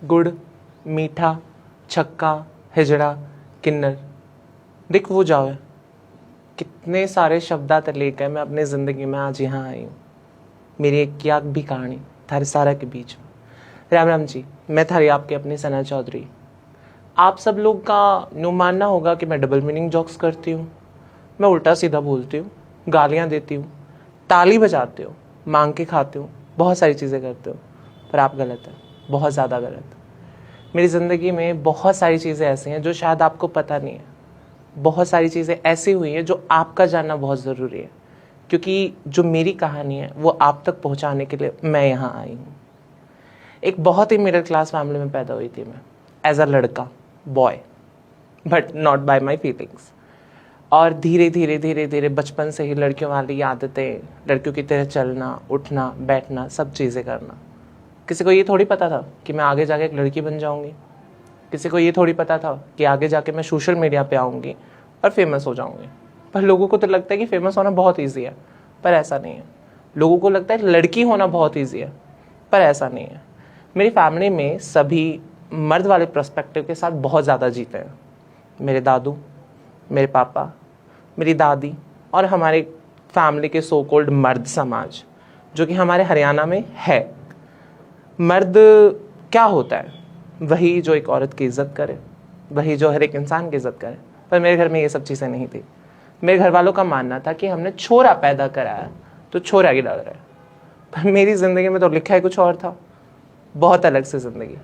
गुड़, मीठा, छक्का, हिजड़ा, किन्नर, दिख वो जाओ। कितने सारे शब्दात लेकर मैं अपनी ज़िंदगी में आज यहाँ आई हूँ। मेरी एक याद भी कहानी थारे सारा के बीच में। राम राम जी, मैं थारी आपके अपनी सना चौधरी। आप सब लोग का यूँ मानना होगा कि मैं डबल मीनिंग जोक्स करती हूँ, मैं उल्टा सीधा बोलती हूँ, गालियाँ देती हूँ, ताली बजाती हूँ, मांग के खाती हूँ, बहुत सारी चीज़ें करती हूँ। पर आप गलत हैं, बहुत ज़्यादा गलत। मेरी ज़िंदगी में बहुत सारी चीज़ें ऐसी हैं जो शायद आपको पता नहीं है। बहुत सारी चीज़ें ऐसी हुई हैं जो आपका जानना बहुत ज़रूरी है, क्योंकि जो मेरी कहानी है वो आप तक पहुंचाने के लिए मैं यहाँ आई हूँ। एक बहुत ही मिडिल क्लास फैमिली में पैदा हुई थी मैं, एज अ लड़का, boy, but not bye my feelings. और धीरे धीरे धीरे धीरे बचपन से ही लड़कियों वाली आदतें, लड़कियों की तरह चलना, उठना, बैठना, सब चीज़ें करना। किसी को ये थोड़ी पता था कि मैं आगे जाके एक लड़की बन जाऊंगी। किसी को ये थोड़ी पता था कि आगे जाके मैं सोशल मीडिया पे आऊँगी और फेमस हो जाऊँगी। पर लोगों को तो लगता है कि फेमस होना बहुत ईजी है, पर ऐसा नहीं है। लोगों को लगता है लड़की होना बहुत ईजी है, पर ऐसा नहीं है। मेरी फैमिली में सभी मर्द वाले पर्सपेक्टिव के साथ बहुत ज़्यादा जीते हैं। मेरे दादू, मेरे पापा, मेरी दादी और हमारे फैमिली के सो कॉल्ड मर्द समाज, जो कि हमारे हरियाणा में है। मर्द क्या होता है? वही जो एक औरत की इज्जत करे, वही जो हर एक इंसान की इज्जत करे। पर मेरे घर में ये सब चीज़ें नहीं थी। मेरे घर वालों का मानना था कि हमने छोरा पैदा कराया तो छोरा की डर रहे। पर मेरी ज़िंदगी में तो लिखा है कुछ और था, बहुत अलग से ज़िंदगी।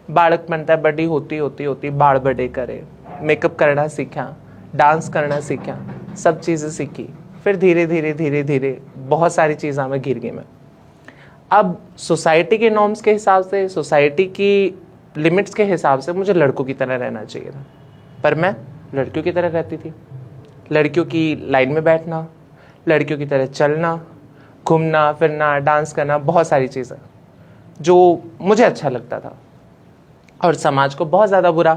बालक बनता है, बड़ी होती होती होती बाल बड़े करे, मेकअप करना सीखा, डांस करना सीखा, सब चीज़ें सीखी। फिर धीरे धीरे धीरे धीरे बहुत सारी चीज़ों में घिर गई मैं। अब सोसाइटी के नॉर्म्स के हिसाब से, सोसाइटी की लिमिट्स के हिसाब से मुझे लड़कों की तरह रहना चाहिए था, पर मैं लड़कियों की तरह रहती थी। लड़कियों की लाइन में बैठना, लड़कियों की तरह चलना, घूमना फिरना, डांस करना, बहुत सारी चीज़ें जो मुझे अच्छा लगता था और समाज को बहुत ज़्यादा बुरा।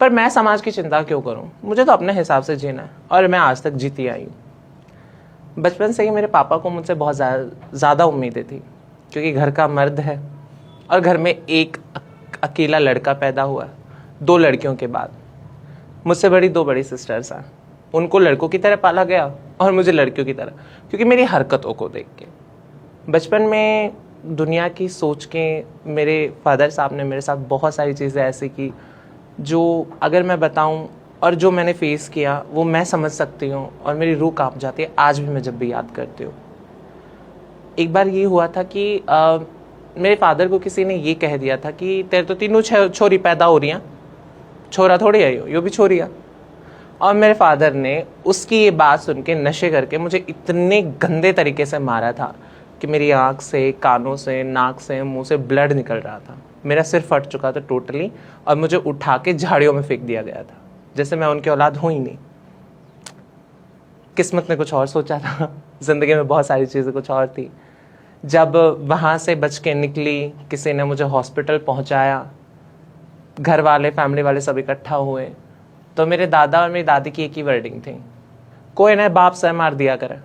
पर मैं समाज की चिंता क्यों करूं? मुझे तो अपने हिसाब से जीना है और मैं आज तक जीती आई हूँ। बचपन से ही मेरे पापा को मुझसे बहुत ज़्यादा उम्मीदें थी, क्योंकि घर का मर्द है और घर में एक अकेला लड़का पैदा हुआ, 2 लड़कियों के बाद। मुझसे बड़ी 2 बड़ी सिस्टर्स हैं, उनको लड़कों की तरह पाला गया और मुझे लड़कियों की तरह, क्योंकि मेरी हरकतों को देख के। बचपन में दुनिया की सोच के मेरे फादर साहब ने मेरे साथ बहुत सारी चीज़ें ऐसी की जो अगर मैं बताऊं और जो मैंने फेस किया वो मैं समझ सकती हूँ और मेरी रूह कांप जाती है आज भी मैं जब भी याद करती हूँ। एक बार ये हुआ था कि मेरे फादर को किसी ने ये कह दिया था कि तेरे तो तीनों छोरी पैदा हो रही हैं, छोरा थोड़ी है यो भी छोरी है। और मेरे फादर ने उसकी ये बात सुन के नशे करके मुझे इतने गंदे तरीके से मारा था कि मेरी आँख से, कानों से, नाक से, मुंह से ब्लड निकल रहा था। मेरा सिर फट चुका था टोटली और मुझे उठा के झाड़ियों में फेंक दिया गया था, जैसे मैं उनकी औलाद हूँ ही नहीं। किस्मत ने कुछ और सोचा था, ज़िंदगी में बहुत सारी चीज़ें कुछ और थी। जब वहाँ से बच के निकली, किसी ने मुझे हॉस्पिटल पहुँचाया, घर वाले, फैमिली वाले सब इकट्ठा हुए, तो मेरे दादा और मेरी दादी की एक ही वर्डिंग थी, कोई ना बाप से मार दिया करे।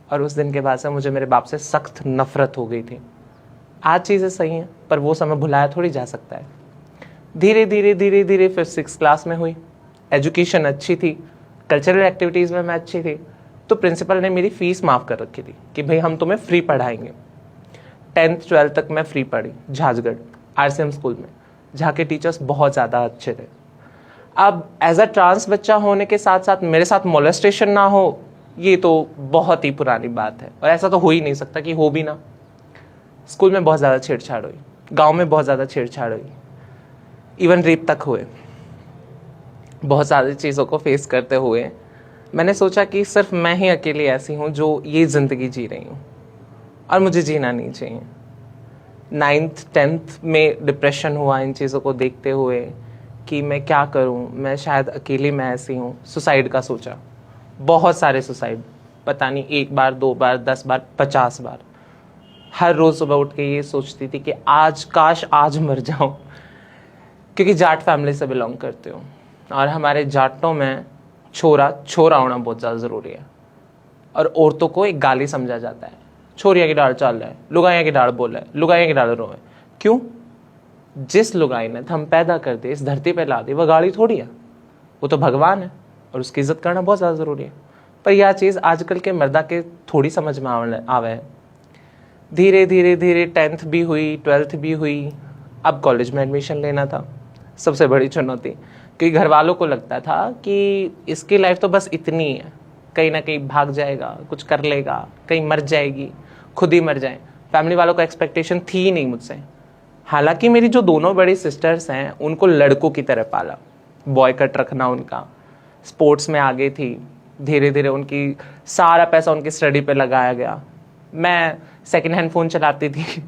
और उस दिन के बाद से मुझे मेरे बाप से सख्त नफरत हो गई थी। आज चीज़ें सही हैं, पर वो समय भुलाया थोड़ी जा सकता है। धीरे धीरे धीरे धीरे फिर 6th क्लास में हुई, एजुकेशन अच्छी थी, कल्चरल एक्टिविटीज़ में मैं अच्छी थी, तो प्रिंसिपल ने मेरी फ़ीस माफ़ कर रखी थी कि भाई हम तुम्हें फ्री पढ़ाएंगे। 10th 12th तक मैं फ्री पढ़ी झाजगढ़ RCM स्कूल में, जहाँ के टीचर्स बहुत ज़्यादा अच्छे थे। अब एज अ ट्रांस बच्चा होने के साथ साथ मेरे साथ मोलेस्टेशन ना हो, ये तो बहुत ही पुरानी बात है और ऐसा तो हो ही नहीं सकता कि हो भी ना। स्कूल में बहुत ज़्यादा छेड़छाड़ हुई, गांव में बहुत ज़्यादा छेड़छाड़ हुई, इवन रेप तक हुए। बहुत सारी चीज़ों को फेस करते हुए मैंने सोचा कि सिर्फ मैं ही अकेली ऐसी हूँ जो ये ज़िंदगी जी रही हूँ और मुझे जीना नहीं चाहिए। 9th 10th में डिप्रेशन हुआ इन चीज़ों को देखते हुए कि मैं क्या करूँ, मैं शायद अकेली मैं ऐसी हूँ। सुसाइड का सोचा, बहुत सारे सुसाइड, पता नहीं 1 बार 2 बार 10 बार 50 बार। हर रोज़ सुबह उठ के ये सोचती थी कि आज काश आज मर जाऊं, क्योंकि जाट फैमिली से बिलोंग करती हूँ और हमारे जाटों में छोरा होना बहुत ज़्यादा ज़रूरी है और औरतों को एक गाली समझा जाता है। छोरिया की डाल चाल है, लुगाइया की डाल बोल है, लुगाइया की डाल रोए। क्यों? जिस लुगाई ने हम पैदा कर दे, इस धरती पे ला दी, वह गाड़ी थोड़ी है, वो तो भगवान है और उसकी इज्जत करना बहुत ज़्यादा ज़रूरी है। पर यह चीज़ आजकल के मर्दा के थोड़ी समझ में आवे है। धीरे धीरे धीरे 10th भी हुई, 12th भी हुई, अब कॉलेज में एडमिशन लेना था सबसे बड़ी चुनौती, क्योंकि घर वालों को लगता था कि इसकी लाइफ तो बस इतनी है, कहीं ना कहीं भाग जाएगा, कुछ कर लेगा, कहीं मर जाएगी, खुद ही मर जाए। फैमिली वालों को एक्सपेक्टेशन थी ही नहीं मुझसे। हालांकि मेरी जो दोनों बड़ी सिस्टर्स हैं उनको लड़कों की तरह पाला, बॉय कट रखना उनका, स्पोर्ट्स में आगे थी, धीरे धीरे उनकी सारा पैसा उनकी स्टडी पे लगाया गया। मैं सेकंड हैंड फ़ोन चलाती थी,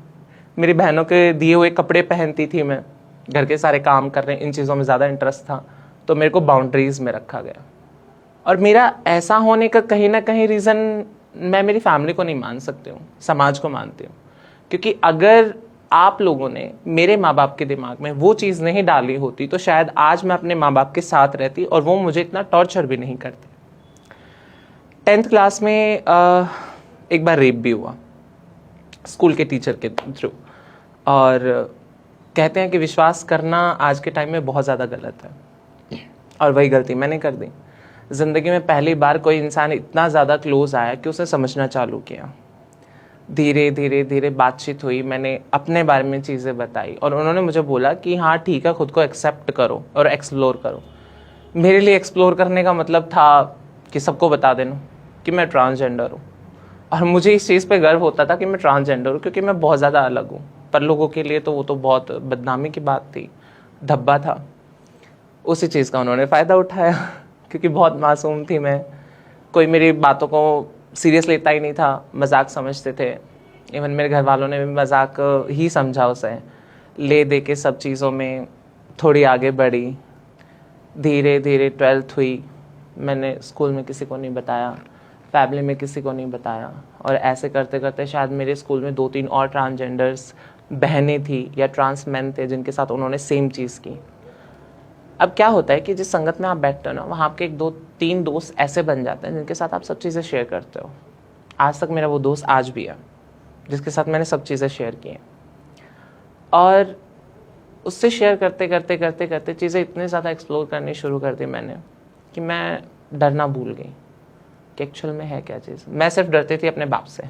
मेरी बहनों के दिए हुए कपड़े पहनती थी, मैं घर के सारे काम करने, इन चीज़ों में ज़्यादा इंटरेस्ट था, तो मेरे को बाउंड्रीज में रखा गया। और मेरा ऐसा होने का कहीं ना कहीं रीज़न मैं मेरी फैमिली को नहीं मान सकती हूँ, समाज को मानती हूँ। क्योंकि अगर आप लोगों ने मेरे माँ बाप के दिमाग में वो चीज़ नहीं डाली होती तो शायद आज मैं अपने माँ बाप के साथ रहती और वो मुझे इतना टॉर्चर भी नहीं करते। 10th क्लास में एक बार रेप भी हुआ स्कूल के टीचर के थ्रू, और कहते हैं कि विश्वास करना आज के टाइम में बहुत ज़्यादा गलत है, और वही गलती मैंने कर दी। ज़िंदगी में पहली बार कोई इंसान इतना ज़्यादा क्लोज आया कि उसे समझना चालू किया। धीरे धीरे धीरे बातचीत हुई, मैंने अपने बारे में चीज़ें बताई और उन्होंने मुझे बोला कि हाँ ठीक है, खुद को एक्सेप्ट करो और एक्सप्लोर करो। मेरे लिए एक्सप्लोर करने का मतलब था कि सबको बता देना कि मैं ट्रांसजेंडर हूँ, और मुझे इस चीज़ पे गर्व होता था कि मैं ट्रांसजेंडर हूँ, क्योंकि मैं बहुत ज़्यादा अलग हूँ। पर लोगों के लिए तो वो तो बहुत बदनामी की बात थी, धब्बा था। उसी चीज़ का उन्होंने फ़ायदा उठाया क्योंकि बहुत मासूम थी मैं, कोई मेरी बातों को सीरियस लेता ही नहीं था, मजाक समझते थे। इवन मेरे घर वालों ने भी मजाक ही समझा उसे, ले दे के सब चीज़ों में थोड़ी आगे बढ़ी। धीरे धीरे 12th हुई, मैंने स्कूल में किसी को नहीं बताया, फैमिली में किसी को नहीं बताया, और ऐसे करते करते शायद मेरे स्कूल में 2-3 और ट्रांसजेंडर्स बहनें थी या ट्रांस मैन थे जिनके साथ उन्होंने सेम चीज़ की। अब क्या होता है कि जिस संगत में आप बैठते हो ना, वहाँ आपके 1-2-3 दोस्त ऐसे बन जाते हैं जिनके साथ आप सब चीज़ें शेयर करते हो। आज तक मेरा वो दोस्त आज भी है जिसके साथ मैंने सब चीज़ें शेयर की हैं, और उससे शेयर करते करते करते करते चीज़ें इतने ज़्यादा एक्सप्लोर करनी शुरू कर दी मैंने कि मैं डरना भूल गई कि एक्चुअल में है क्या चीज़। मैं सिर्फ डरती थी अपने बाप से,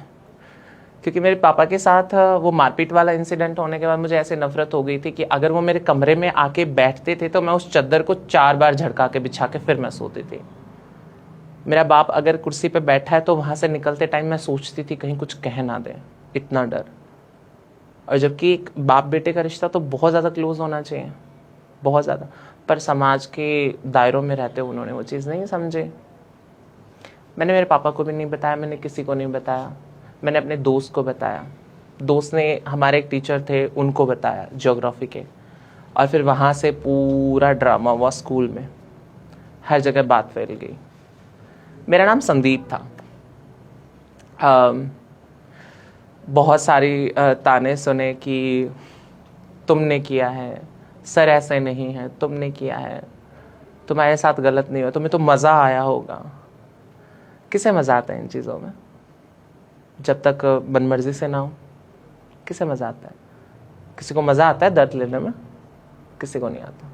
क्योंकि मेरे पापा के साथ वो मारपीट वाला इंसिडेंट होने के बाद मुझे ऐसे नफरत हो गई थी कि अगर वो मेरे कमरे में आके बैठते थे तो मैं उस चादर को 4 बार झटका के बिछा के फिर मैं सोती थी। मेरा बाप अगर कुर्सी पे बैठा है तो वहाँ से निकलते टाइम मैं सोचती थी कहीं कुछ कह ना दे, इतना डर। और जबकि एक बाप बेटे का रिश्ता तो बहुत ज़्यादा क्लोज होना चाहिए, बहुत ज़्यादा, पर समाज के दायरों में रहते हुए उन्होंने वो चीज़ नहीं समझे। मैंने मेरे पापा को भी नहीं बताया, मैंने किसी को नहीं बताया, मैंने अपने दोस्त को बताया। दोस्त ने, हमारे एक टीचर थे, उनको बताया ज्योग्राफी के, और फिर वहाँ से पूरा ड्रामा हुआ स्कूल में, हर जगह बात फैल गई। मेरा नाम संदीप था। बहुत सारी ताने सुने कि तुमने किया है, सर ऐसे नहीं है, तुमने किया है, तुम्हारे साथ गलत नहीं हो, तुम्हें तो मज़ा आया होगा। किसे मज़ा आता है इन चीज़ों में? जब तक मनमर्जी से ना हो, किसे मज़ा आता है? किसी को मज़ा आता है दर्द लेने में? किसी को नहीं आता।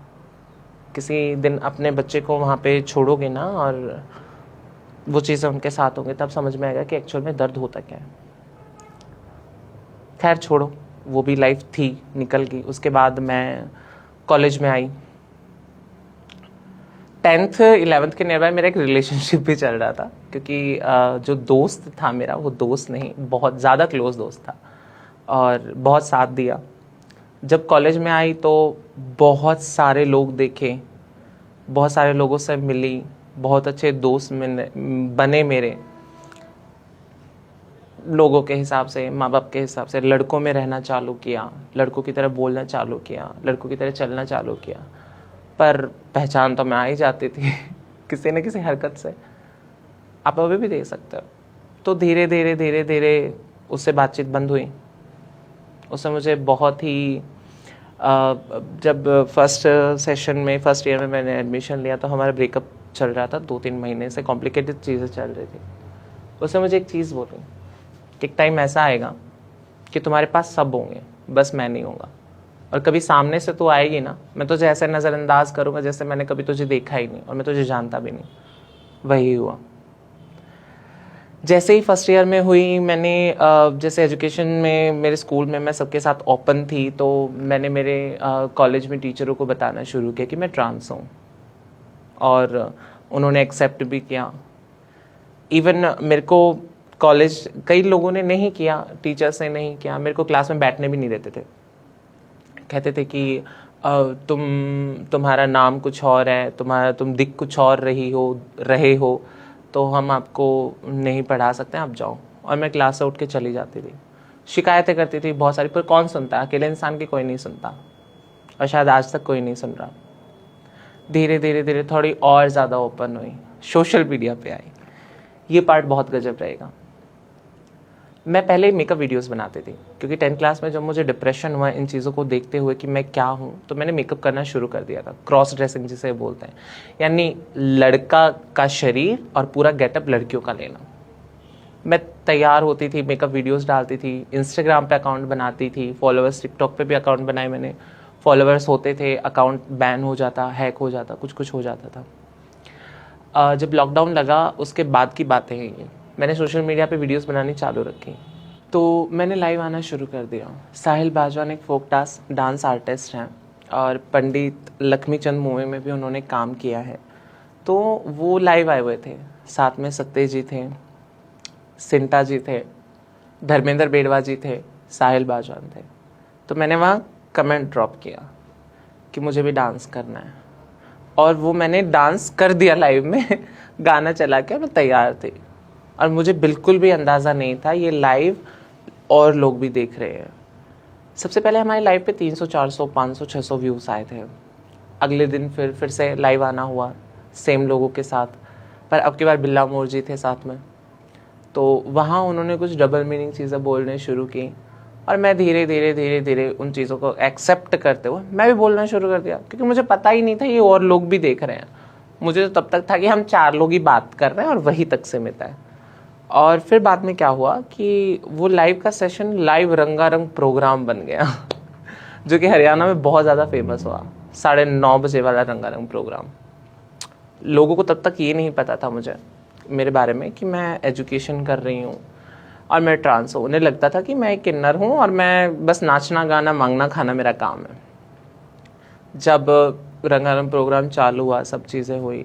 किसी दिन अपने बच्चे को वहाँ पे छोड़ोगे ना और वो चीज़ें उनके साथ होंगी, तब समझ में आएगा कि एक्चुअल में दर्द होता क्या है। खैर छोड़ो, वो भी लाइफ थी, निकल गई। उसके बाद मैं कॉलेज में आई। 10th 11th के नियर बाय मेरा एक रिलेशनशिप भी चल रहा था, क्योंकि जो दोस्त था मेरा, वो दोस्त नहीं, बहुत ज़्यादा क्लोज दोस्त था और बहुत साथ दिया। जब कॉलेज में आई तो बहुत सारे लोग देखे, बहुत सारे लोगों से मिली, बहुत अच्छे दोस्त बने मेरे, लोगों के हिसाब से, माँ बाप के हिसाब से। लड़कों में रहना चालू किया, लड़कों की तरह बोलना चालू किया, लड़कों की तरह चलना चालू किया, पर पहचान तो मैं आ ही जाती थी किसी न किसी हरकत से। आप अभी भी देख सकते हो। तो धीरे धीरे धीरे धीरे उससे बातचीत बंद हुई। उससे मुझे बहुत ही जब फर्स्ट सेशन में, फर्स्ट ईयर में मैंने एडमिशन लिया तो हमारा ब्रेकअप चल रहा था 2-3 महीने से, कॉम्प्लिकेटेड चीज़ें चल रही थी। उसने मुझे एक चीज़ बोली कि एक टाइम ऐसा आएगा कि तुम्हारे पास सब होंगे, बस मैं नहीं होगा, और कभी सामने से तो आएगी ना, मैं तुझे ऐसे नज़रअंदाज करूँगा जैसे मैंने कभी तुझे देखा ही नहीं और मैं तुझे जानता भी नहीं। वही हुआ। जैसे ही फर्स्ट ईयर में हुई, मैंने जैसे एजुकेशन में मेरे स्कूल में मैं सबके साथ ओपन थी, तो मैंने मेरे कॉलेज में टीचरों को बताना शुरू किया कि मैं ट्रांस हूँ, और उन्होंने एक्सेप्ट भी किया। इवन मेरे को कॉलेज कई लोगों ने नहीं किया, टीचर्स ने नहीं किया, मेरे को क्लास में बैठने भी नहीं देते थे। कहते थे कि तुम्हारा नाम कुछ और है, तुम दिख कुछ और रहे हो, तो हम आपको नहीं पढ़ा सकते, आप जाओ। और मैं क्लास से उठ के चली जाती थी, शिकायतें करती थी बहुत सारी, पर कौन सुनता है? अकेले इंसान की कोई नहीं सुनता, और शायद आज तक कोई नहीं सुन रहा। धीरे धीरे धीरे थोड़ी और ज़्यादा ओपन हुई, सोशल मीडिया पे आई। ये पार्ट बहुत गजब रहेगा। मैं पहले मेकअप वीडियोस बनाती थी, क्योंकि 10th क्लास में जब मुझे डिप्रेशन हुआ इन चीज़ों को देखते हुए कि मैं क्या हूँ, तो मैंने मेकअप करना शुरू कर दिया था। क्रॉस ड्रेसिंग जिसे बोलते हैं, यानी लड़का का शरीर और पूरा गेटअप लड़कियों का लेना। मैं तैयार होती थी, मेकअप वीडियोस डालती थी, इंस्टाग्राम पे अकाउंट बनाती थी, फॉलोअर्स, टिकटॉक पे भी अकाउंट बनाए मैंने। फॉलोअर्स होते थे, अकाउंट बैन हो जाता, हैक हो जाता, कुछ कुछ हो जाता था। जब लॉकडाउन लगा उसके बाद की बातें हैं ये, मैंने सोशल मीडिया पे वीडियोस बनानी चालू रखी, तो मैंने लाइव आना शुरू कर दिया। साहिल बाजवान एक फोक डांस आर्टिस्ट हैं, और पंडित लक्ष्मीचंद मूवी में भी उन्होंने काम किया है, तो वो लाइव आए हुए थे। साथ में सत्य जी थे, सिंटा जी थे, धर्मेंद्र बेड़वा जी थे, साहिल बाजवान थे। तो मैंने वहाँ कमेंट ड्रॉप किया कि मुझे भी डांस करना है, और वो मैंने डांस कर दिया लाइव में गाना चला के, मैं तैयार थी, और मुझे बिल्कुल भी अंदाज़ा नहीं था ये लाइव और लोग भी देख रहे हैं। सबसे पहले हमारे लाइव पे 300, 400, 500, 600 व्यूज़ आए थे। अगले दिन फिर से लाइव आना हुआ सेम लोगों के साथ, पर अब की बार बिल्ला मोर जी थे साथ में, तो वहाँ उन्होंने कुछ डबल मीनिंग चीज़ें बोलने शुरू की, और मैं धीरे धीरे धीरे धीरे उन चीज़ों को एक्सेप्ट करते हुए मैं भी बोलना शुरू कर दिया, क्योंकि मुझे पता ही नहीं था ये और लोग भी देख रहे हैं। मुझे तो तब तक था कि हम 4 लोग ही बात कर रहे हैं और वही तक सीमित है। और फिर बाद में क्या हुआ कि वो लाइव का सेशन लाइव रंगारंग प्रोग्राम बन गया जो कि हरियाणा में बहुत ज़्यादा फेमस हुआ। 9:30 बजे वाला रंगारंग प्रोग्राम। लोगों को तब तक ये नहीं पता था मेरे बारे में कि मैं एजुकेशन कर रही हूँ और मैं ट्रांस हूँ। उन्हें लगता था कि मैं एक किन्नर हूँ और मैं बस नाचना गाना मांगना खाना मेरा काम है। जब रंगारंग प्रोग्राम चालू हुआ, सब चीज़ें हुई,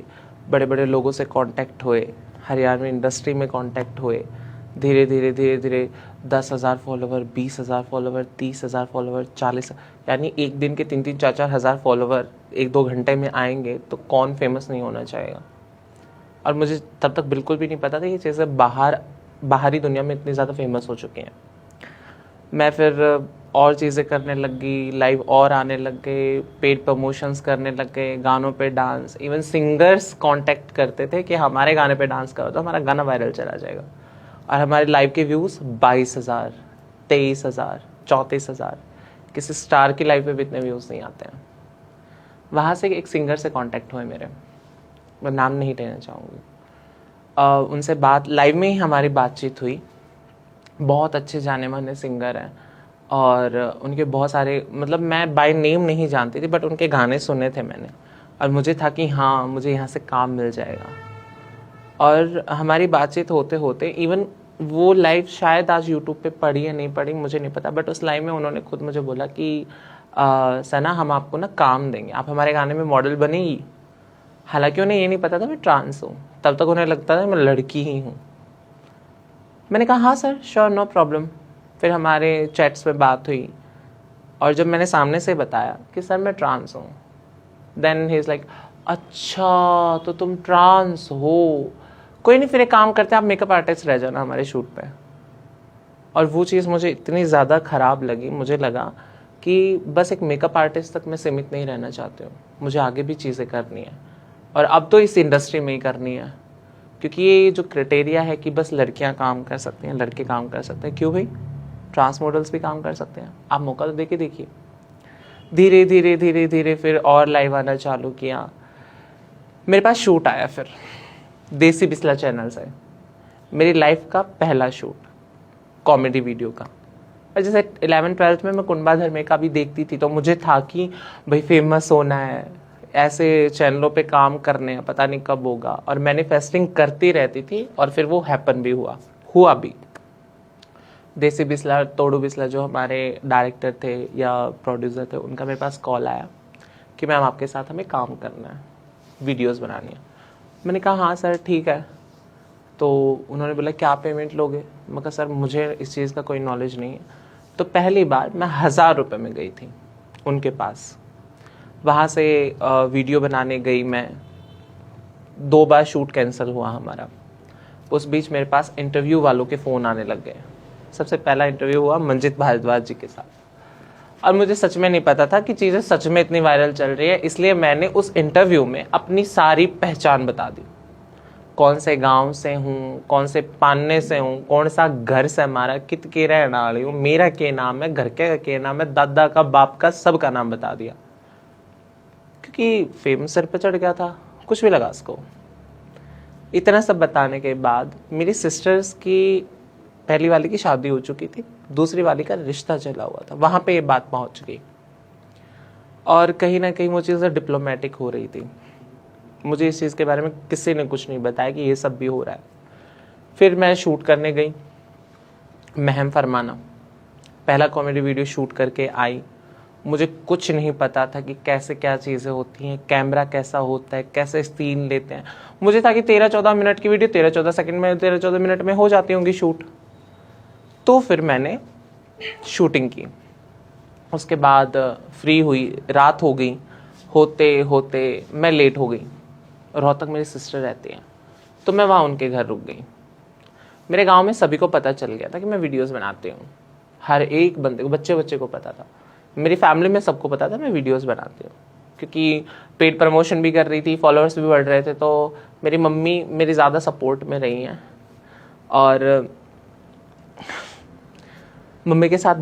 बड़े बड़े लोगों से कांटेक्ट हुए, हरियाणा इंडस्ट्री में कांटेक्ट हुए, धीरे धीरे धीरे धीरे 10,000 फॉलोवर, 20,000 फॉलोवर, 30,000 फॉलोवर, 40, यानी एक दिन के 3-3, 4-4 हज़ार फॉलोवर 1-2 घंटे में आएंगे तो कौन फेमस नहीं होना चाहेगा। और मुझे तब तक बिल्कुल भी नहीं पता था ये चीज़ें बाहरी दुनिया में इतनी ज़्यादा फेमस हो चुकी हैं। मैं फिर और चीज़ें करने लग गई, लाइव और आने लग गए, पेड प्रमोशंस करने लग गए, गानों पे डांस। इवन सिंगर्स कांटेक्ट करते थे कि हमारे गाने पे डांस करो तो हमारा गाना वायरल चला जाएगा। और हमारे लाइव के व्यूज़ 22,000, 23,000, 34,000। किसी स्टार की लाइव पे भी इतने व्यूज़ नहीं आते हैं। वहाँ से एक सिंगर से कांटेक्ट हुए मेरे, मैं नाम नहीं लेना चाहूँगी। उनसे लाइव में ही हमारी बातचीत हुई। बहुत अच्छे जाने माने सिंगर हैं और उनके बहुत सारे, मतलब मैं बाय नेम नहीं जानती थी, बट उनके गाने सुने थे मैंने, और मुझे था कि हाँ मुझे यहाँ से काम मिल जाएगा। और हमारी बातचीत होते होते, इवन वो लाइव शायद आज यूट्यूब पे पड़ी या नहीं पड़ी मुझे नहीं पता, बट उस लाइव में उन्होंने खुद मुझे बोला कि सना हम आपको ना काम देंगे, आप हमारे गाने में मॉडल बनेगी। हालांकि उन्हें ये नहीं पता था मैं ट्रांस हूँ, तब तक उन्हें लगता था मैं लड़की ही हूँ। मैंने कहा हाँ सर, श्योर, नो प्रॉब्लम। फिर हमारे चैट्स में बात हुई, और जब मैंने सामने से बताया कि सर मैं ट्रांस हूँ, देन ही इज़ लाइक अच्छा तो तुम ट्रांस हो, कोई नहीं, फिर एक काम करते हैं आप मेकअप आर्टिस्ट रह जाना हमारे शूट पे। और वो चीज़ मुझे इतनी ज़्यादा ख़राब लगी, मुझे लगा कि बस एक मेकअप आर्टिस्ट तक मैं सीमित नहीं रहना चाहती हूँ, मुझे आगे भी चीज़ें करनी है, और अब तो इस इंडस्ट्री में ही करनी है। क्योंकि ये जो क्राइटेरिया है कि बस लड़कियां काम कर सकते हैं, लड़के काम कर सकते हैं, क्यों भाई, ट्रांस मॉडल्स भी काम कर सकते हैं, आप मौका तो देखिए। धीरे धीरे धीरे धीरे फिर और लाइव आना चालू किया। मेरे पास शूट आया फिर देसी बिस्ला चैनल से, मेरी लाइफ का पहला शूट कॉमेडी वीडियो का। पर जैसे 11th-12th में मैं कुंबा धर्मेका भी देखती थी, तो मुझे था कि भाई फेमस होना है, ऐसे चैनलों पे काम करने हैं, पता नहीं कब होगा, और मैनिफेस्टिंग करती रहती थी और फिर वो हैपन भी हुआ भी। देसी बिस्ला, तोड़ू बिस्ला जो हमारे डायरेक्टर थे या प्रोड्यूसर थे, उनका मेरे पास कॉल आया कि मैम आपके साथ हमें काम करना है, वीडियोस बनानी है। मैंने कहा हाँ सर ठीक है। तो उन्होंने बोला क्या पेमेंट लोगे? मैं कहा सर मुझे इस चीज़ का कोई नॉलेज नहीं है। तो पहली बार मैं 1000 रुपये में गई थी उनके पास। वहाँ से वीडियो बनाने गई मैं, 2 बार शूट कैंसिल हुआ हमारा। उस बीच मेरे पास इंटरव्यू वालों के फ़ोन आने लग गए। सबसे पहला इंटरव्यू हुआ मंजित भारद्वाज जी के साथ, और मुझे सच में नहीं पता था कि चीज़ें सच में इतनी वायरल चल रही है, इसलिए मैंने उस इंटरव्यू में अपनी सारी पहचान बता दी। कौन से गांव से हूँ, कौन से पान्ने से हूँ, कौन सा घर से हमारा, कित के रहने वाली हूँ, मेरा के नाम है, घर के नाम है, दादा का, बाप का, सबका नाम बता दिया। क्योंकि फेम सर पे चढ़ गया था, कुछ भी लगा उसको। इतना सब बताने के बाद मेरी सिस्टर्स की पहली वाली की शादी हो चुकी थी, दूसरी वाली का रिश्ता चला हुआ था, वहाँ पे ये बात पहुँच गई। और कहीं ना कहीं वो चीज़ें डिप्लोमेटिक हो रही थी। मुझे इस चीज़ के बारे में किसी ने कुछ नहीं बताया कि ये सब भी हो रहा है। फिर मैं शूट करने गई, महम फरमाना, पहला कॉमेडी वीडियो शूट करके आई। मुझे कुछ नहीं पता था कि कैसे क्या चीज़ें होती हैं, कैमरा कैसा होता है, कैसे सीन लेते हैं। मुझे था कि 13-14 मिनट की वीडियो 13-14 सेकंड में, 13-14 मिनट में हो जाती होंगी शूट। तो फिर मैंने शूटिंग की। उसके बाद फ्री हुई, रात हो गई, होते होते मैं लेट हो गई। रोहतक मेरी सिस्टर रहती हैं, तो मैं वहाँ उनके घर रुक गई। मेरे गांव में सभी को पता चल गया था कि मैं वीडियोस बनाती हूँ। हर एक बंदे को, बच्चे को पता था। मेरी फैमिली में सबको पता था मैं वीडियोस बनाती हूँ, क्योंकि पेड प्रमोशन भी कर रही थी, फॉलोअर्स भी बढ़ रहे थे। तो मेरी मम्मी मेरी ज़्यादा सपोर्ट में रही हैं, और मम्मी के साथ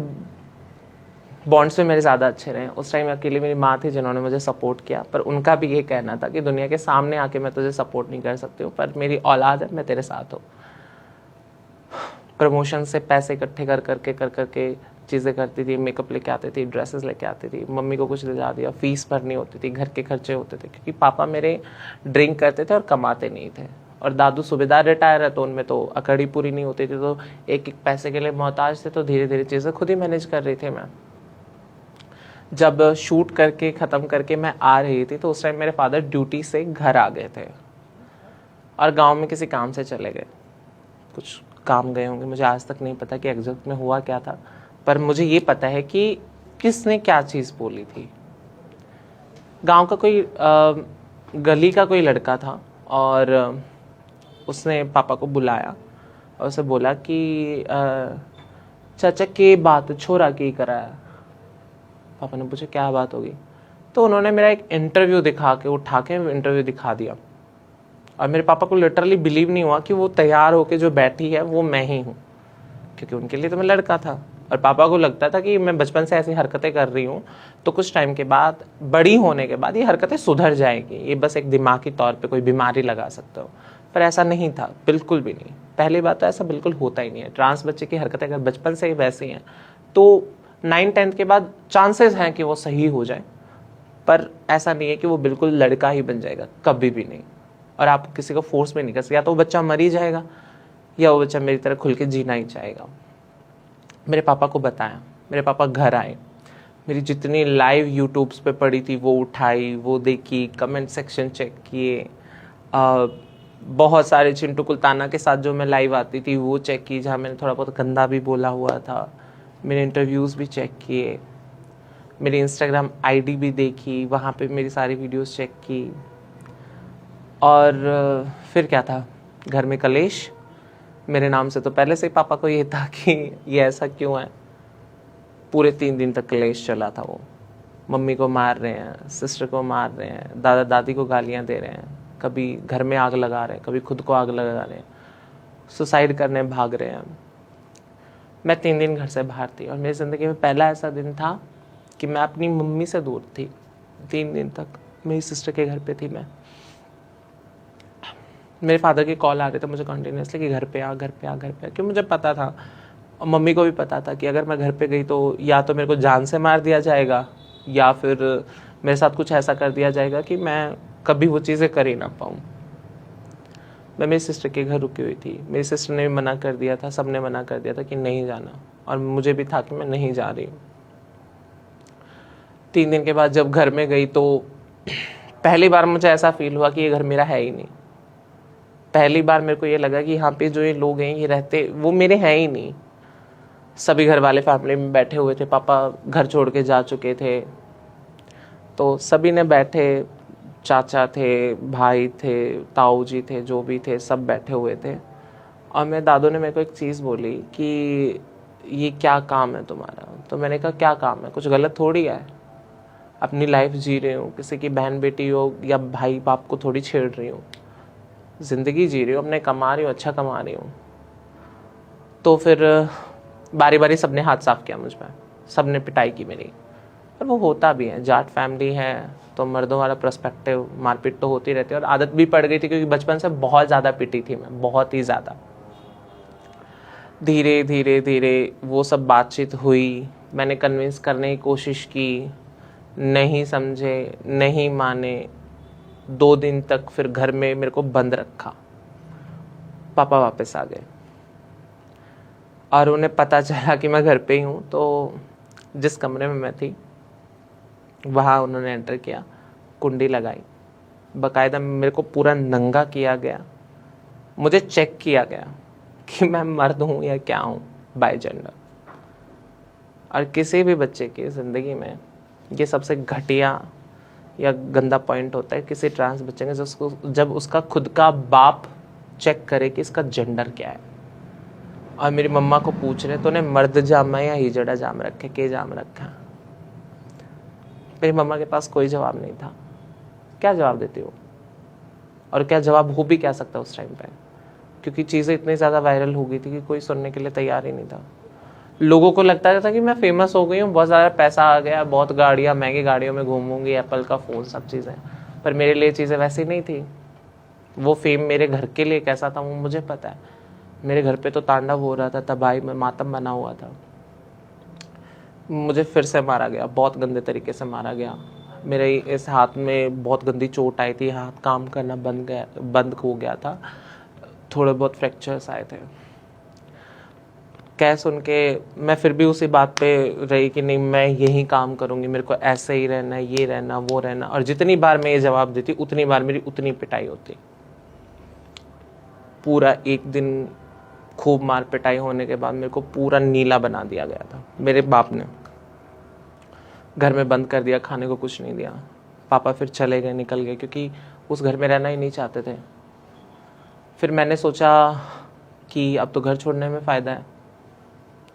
बॉन्ड्स में मेरे ज़्यादा अच्छे रहे। उस टाइम अकेली मेरी माँ थी जिन्होंने मुझे सपोर्ट किया, पर उनका भी ये कहना था कि दुनिया के सामने आके मैं तुझे सपोर्ट नहीं कर सकती हूँ, पर मेरी औलाद है, मैं तेरे साथ हूँ। प्रमोशन से पैसे इकट्ठे कर करके चीज़ें करती थी, मेकअप लेके आती थी, ड्रेसेस लेके आती थी, मम्मी को कुछ दिला दिया, फीस भरनी होती थी, घर के खर्चे होते थे, क्योंकि पापा मेरे ड्रिंक करते थे और कमाते नहीं थे, और दादू सूबेदार रिटायर है, तो उनमें तो अकड़ी पूरी नहीं होती थी, तो एक एक पैसे के लिए मोहताज थे। तो धीरे धीरे चीज़ें खुद ही मैनेज कर रही थी मैं। जब शूट करके ख़त्म करके मैं आ रही थी, तो उस टाइम मेरे फादर ड्यूटी से घर आ गए थे और गांव में किसी काम से चले गए। कुछ काम गए होंगे, मुझे आज तक नहीं पता कि एग्जैक्ट में हुआ क्या था, पर मुझे ये पता है कि किसने क्या चीज़ बोली थी। गांव का कोई गली का कोई लड़का था, और उसने पापा को बुलाया और उसे बोला कि चाचा के बात छोरा की कराया। पापा ने पूछा क्या बात होगी, तो उन्होंने मेरा एक इंटरव्यू उठा के इंटरव्यू दिखा दिया, और मेरे पापा को लिटरली बिलीव नहीं हुआ कि वो तैयार होके जो बैठी है वो मैं ही हूँ, क्योंकि उनके लिए तो मैं लड़का था, और पापा को लगता था कि मैं बचपन से ऐसी हरकतें कर रही हूँ तो कुछ टाइम के बाद, बड़ी होने के बाद ये हरकतें सुधर जाएंगी, ये बस एक दिमागी तौर पे कोई बीमारी लगा सकते हो। पर ऐसा नहीं था, बिल्कुल भी नहीं। पहली बात तो ऐसा बिल्कुल होता ही नहीं है। ट्रांस बच्चे की हरकतें अगर बचपन से ही वैसी हैं तो 9-10 के बाद चांसेस हैं कि वो सही हो जाए, पर ऐसा नहीं है कि वो बिल्कुल लड़का ही बन जाएगा, कभी भी नहीं। और आप किसी को फोर्स में नहीं कर सकते, या तो वो बच्चा मर ही जाएगा या वो बच्चा मेरी तरह खुल के जीना ही चाहेगा। मेरे पापा को बताया, मेरे पापा घर आए, मेरी जितनी लाइव यूट्यूब्स पे पड़ी थी वो उठाई, वो देखी, कमेंट सेक्शन चेक किए, बहुत सारे चिंटू कुलताना के साथ जो मैं लाइव आती थी वो चेक की, जहाँ मैंने थोड़ा बहुत गंदा भी बोला हुआ था। मेरे इंटरव्यूज़ भी चेक किए, मेरी इंस्टाग्राम आईडी भी देखी, वहाँ पे मेरी सारी वीडियोस चेक की। और फिर क्या था, घर में कलेश। मेरे नाम से तो पहले से ही पापा को ये था कि ये ऐसा क्यों है। पूरे 3 दिन तक कलेश चला था। वो मम्मी को मार रहे हैं, सिस्टर को मार रहे हैं, दादा दादी को गालियाँ दे रहे हैं, कभी घर में आग लगा रहे हैं, कभी खुद को आग लगा रहे हैं, सुसाइड करने भाग रहे हैं। मैं 3 दिन घर से बाहर थी, और मेरी ज़िंदगी में पहला ऐसा दिन था कि मैं अपनी मम्मी से दूर थी। 3 दिन तक मेरी सिस्टर के घर पे थी मैं। मेरे फादर के कॉल आ रहे थे मुझे कंटिन्यूसली कि घर पे आ, घर पे आ, घर पे आ, क्योंकि मुझे पता था और मम्मी को भी पता था कि अगर मैं घर पे गई तो या तो मेरे को जान से मार दिया जाएगा या फिर मेरे साथ कुछ ऐसा कर दिया जाएगा कि मैं कभी वो चीज़ें कर ही ना पाऊँ। मैं मेरी सिस्टर के घर रुकी हुई थी, मेरी सिस्टर ने भी मना कर दिया था, सब ने मना कर दिया था कि नहीं जाना, और मुझे भी था कि मैं नहीं जा रही हूँ। 3 दिन के बाद जब घर में गई तो पहली बार मुझे ऐसा फील हुआ कि ये घर मेरा है ही नहीं। पहली बार मेरे को ये लगा कि यहाँ पे जो ये लोग हैं ये रहते, वो मेरे हैं ही नहीं। सभी घर वाले फैमिली में बैठे हुए थे, पापा घर छोड़ के जा चुके थे, तो सभी ने बैठे, चाचा थे, भाई थे, ताऊ जी थे, जो भी थे सब बैठे हुए थे। और मेरे दादू ने मेरे को एक चीज़ बोली कि ये क्या काम है तुम्हारा। तो मैंने कहा क्या काम है, कुछ गलत थोड़ी है, अपनी लाइफ जी रही हूँ, किसी की बहन बेटी हो या भाई बाप को थोड़ी छेड़ रही हूँ, ज़िंदगी जी रही हूँ, अपने कमा रही हूँ, अच्छा कमा रही हूँ। तो फिर बारी बारी सबने हाथ साफ किया मुझ पर, सबने पिटाई की मेरी। और वो होता भी है, जाट फैमिली है तो मर्दों वाला पर्सपेक्टिव, मारपीट तो होती रहती है। और आदत भी पड़ गई थी क्योंकि बचपन से बहुत ज़्यादा पिटी थी मैं, बहुत ही ज़्यादा। धीरे धीरे धीरे वो सब बातचीत हुई, मैंने कन्विंस करने की कोशिश की, नहीं समझे, नहीं माने। 2 दिन तक फिर घर में मेरे को बंद रखा। पापा वापस आ गए और उन्हें पता चला कि मैं घर पे ही हूँ, तो जिस कमरे में मैं थी वहाँ उन्होंने एंटर किया, कुंडी लगाई, बाकायदा मेरे को पूरा नंगा किया गया, मुझे चेक किया गया कि मैं मर्द हूँ या क्या हूँ बाय जेंडर। और किसी भी बच्चे की ज़िंदगी में ये सबसे घटिया या गंदा पॉइंट होता है, किसी ट्रांस बच्चे ने जब उसका खुद का बाप चेक करे कि इसका जेंडर क्या है। और मेरी मम्मा को पूछ रहे तो उन्हें मर्द जामा या हिजड़ा जाम रखे, के जाम रखा। मेरी मम्मा के पास कोई जवाब नहीं था। क्या जवाब देती हो, और क्या जवाब हो भी क्या सकता उस टाइम पे, क्योंकि चीज़ें इतनी ज़्यादा वायरल हो गई थी कि कोई सुनने के लिए तैयार ही नहीं था। लोगों को लगता था कि मैं फेमस हो गई हूँ, बहुत ज़्यादा पैसा आ गया, बहुत गाड़ियाँ, महंगी गाड़ियों में घूमूंगी, एप्पल का फ़ोन, सब चीज़ें। पर मेरे लिए चीज़ें वैसी नहीं थी। वो फेम मेरे घर के लिए कैसा था वो मुझे पता है। मेरे घर पे तो तांडव हो रहा था, तबाही में मातम बना हुआ था। मुझे फिर से मारा गया, बहुत गंदे तरीके से मारा गया। मेरे इस हाथ में बहुत गंदी चोट आई थी, हाथ काम करना बंद हो गया था, थोड़े बहुत फ्रैक्चर्स आए थे। कह सुन के मैं फिर भी उसी बात पे रही कि नहीं, मैं यही काम करूँगी, मेरे को ऐसे ही रहना है, ये रहना, वो रहना। और जितनी बार मैं ये जवाब देती उतनी बार मेरी उतनी पिटाई होती। पूरा एक दिन खूब मार पिटाई होने के बाद मेरे को पूरा नीला बना दिया गया था। मेरे बाप ने घर में बंद कर दिया, खाने को कुछ नहीं दिया। पापा फिर चले गए, निकल गए, क्योंकि उस घर में रहना ही नहीं चाहते थे। फिर मैंने सोचा कि अब तो घर छोड़ने में फ़ायदा है,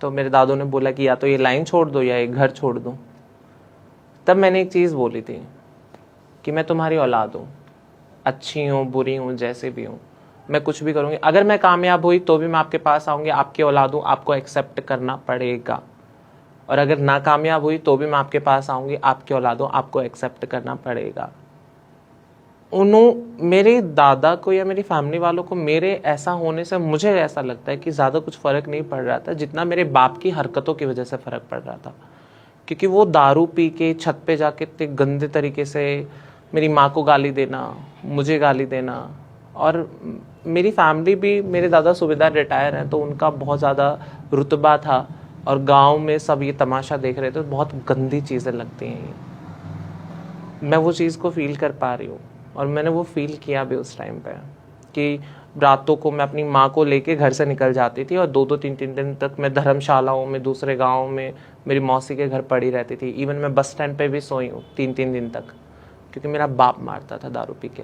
तो मेरे दादू ने बोला कि या तो ये लाइन छोड़ दो या ये घर छोड़ दो। तब मैंने एक चीज़ बोली थी कि मैं तुम्हारी औलाद हूँ, अच्छी हूँ, बुरी हूँ, जैसे भी हूँ, मैं कुछ भी करूँगी। अगर मैं कामयाब हुई तो भी मैं आपके पास आऊँगी, आपकी औलाद हूँ, आपको एक्सेप्ट करना पड़ेगा। और अगर नाकामयाब हुई तो भी मैं आपके पास आऊँगी, आपकी औलाद हूँ, आपको एक्सेप्ट करना पड़ेगा। मेरे दादा को या मेरी फैमिली वालों को मेरे ऐसा होने से मुझे ऐसा लगता है कि ज़्यादा कुछ फ़र्क नहीं पड़ रहा था जितना मेरे बाप की हरकतों की वजह से फ़र्क पड़ रहा था। क्योंकि वो दारू पी के छत पे जाके इतने गंदे तरीके से मेरी माँ को गाली देना, मुझे गाली देना। और मेरी फैमिली भी, मेरे दादा सूबेदार रिटायर हैं तो उनका बहुत ज़्यादा रुतबा था, और गांव में सब ये तमाशा देख रहे थे। तो बहुत गंदी चीज़ें लगती हैं ये। मैं वो चीज़ को फील कर पा रही हूँ, और मैंने वो फील किया भी उस टाइम पे कि रातों को मैं अपनी माँ को लेके घर से निकल जाती थी, और 2-3 दिन तक मैं धर्मशालाओं में, दूसरे गाँव में मेरी मौसी के घर पड़ी रहती थी। इवन मैं बस स्टैंड पे भी सोई हूँ 3 दिन तक, क्योंकि मेरा बाप मारता था दारू पी के।